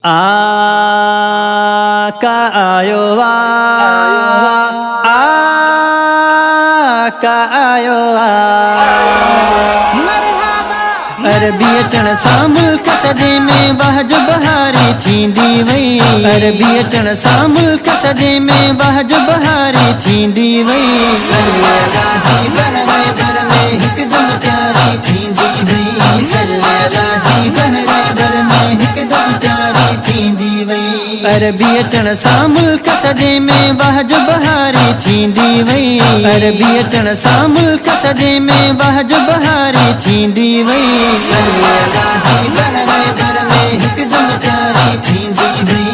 आका आयो आका आयो अरबी अचण सां मुल्क सॼे में वाहज बहारी थींदी वई। अरबी अचण सां मुल्क सॼे में वाहज बहारी थींदी वई। सल्लल्लाह जी बहरे भर में हिकदम प्यारी थींदी वई। सल्लल्लाह जी बहरे भर में हिकदम प्यारी थींदी वई। अरबी अचण सां मुल्क सॼे में वाहज बहारी थींदी वई। अरबी अचण सां मुल्क सॼे में वाहज बहारी थींदी वई। सल्लल्लाह जी बहरे भर में हिकदम प्यारी थींदी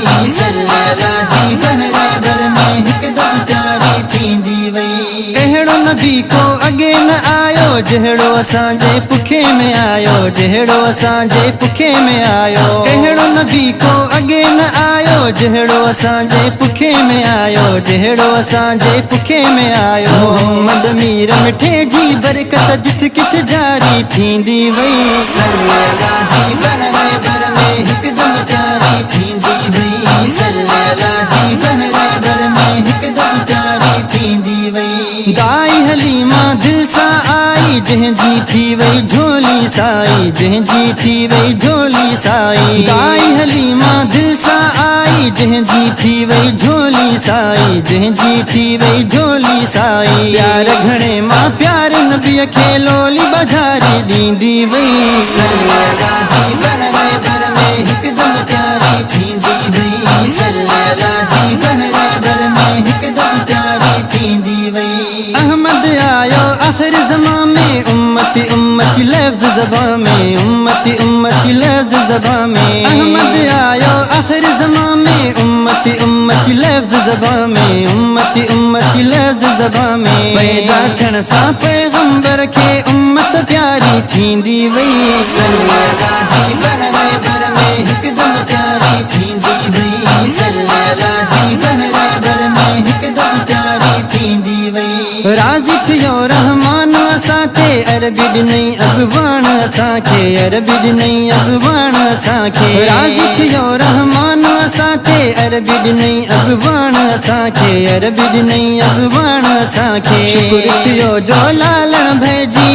वई। सल्लल्लाह जी बहरे भर में हिकदम प्यारी थींदी वई। अहिड़ो नबी को अॻे न आयो जहिड़ो असांजे पुखे में आयो। जहिड़ो असांजे पुखे में आयो। अहिड़ो नबी को अॻे न आयो जहिड़ो असांजे पुखे में आयो। जहिड़ो असांजे पुखे में आयो। मोहम्मद मीर मिठे जी बरकत जिथ किथ जारी थींदी वई। सल्लल्लाह जी बहरे भर में हिकदम प्यारी थींदी वई। सल्लल्लाह जी बहरे भर में हिकदम प्यारी थींदी वई। गाई हलीमा दिल सां आई जंहिंजी थी वई झोली साई। जंहिंजी थी वई झोली साई। गाई हलीमा दिल सां आई जंहिंजी थी वई झोली साई। जंहिंजी थी वई झोली साई। प्यार घणे मां प्यार नबीअ खे लोली बजारी ॾींदी वई। सल्लल्लाह जी बहरे भर में हिकदम प्यारी थींदी वई। सल्लल्लाह जी बहरे भर में हिकदम प्यारी थींदी वई। अहमद आयो आखिर ज़मां में उम्मती उम्मती लफ्ज़ ज़बां में। उम्मती उम्मती लफ्ज़ ज़बां में। अहमद आयो आखिर ज़मां में उम्मती उम्मती लफ्ज़ ज़बां में। उम्मती उम्मती लफ्ज़ ज़बां में। पैदा थियण सां पैगंबर खे उम्मत प्यारी थींदी वई। सल्लल्लाह जी बहरे भर में हिकदम प्यारी थींदी वई। सल्लल्लाह जी बहरे भर में हिकदम प्यारी थींदी वई। राज़ी थियो रहमान असां ते अरबी ॾिनई अॻवान असांखे। अरबी ॾिनई अॻवान असांखे। राज़ी थियो रहमान असां ते अरबी ॾिनई अॻवान असांखे। अरबी ॾिनई अॻवान असांखे। शुक्र थियो जो लालण भइजी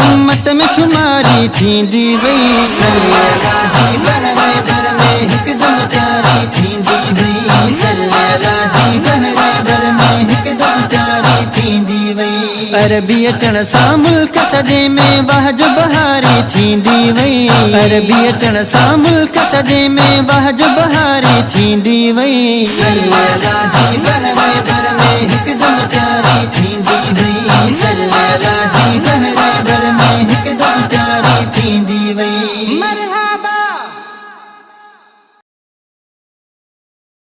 उम्मत में शुमारी थींदी वई। सल्लल्लाह जी बहरे भर में हिकदम प्यारी थींदी वई। सल्लल्लाह जी बहरे भर में हिकदम प्यारी थींदी वई। अरबी अचण सां मुल्क सॼे में वाहज बहारी थींदी वई। अरबी अचण सां मुल्क सॼे में वाहज बहारी थींदी वई। सल्लल्लाह जी बहरे भर में हिकदम प्यारी थींदी वई। सल्लल्लाह जी बहरे भर में हिकदम प्यारी थींदी वई। मरहबा।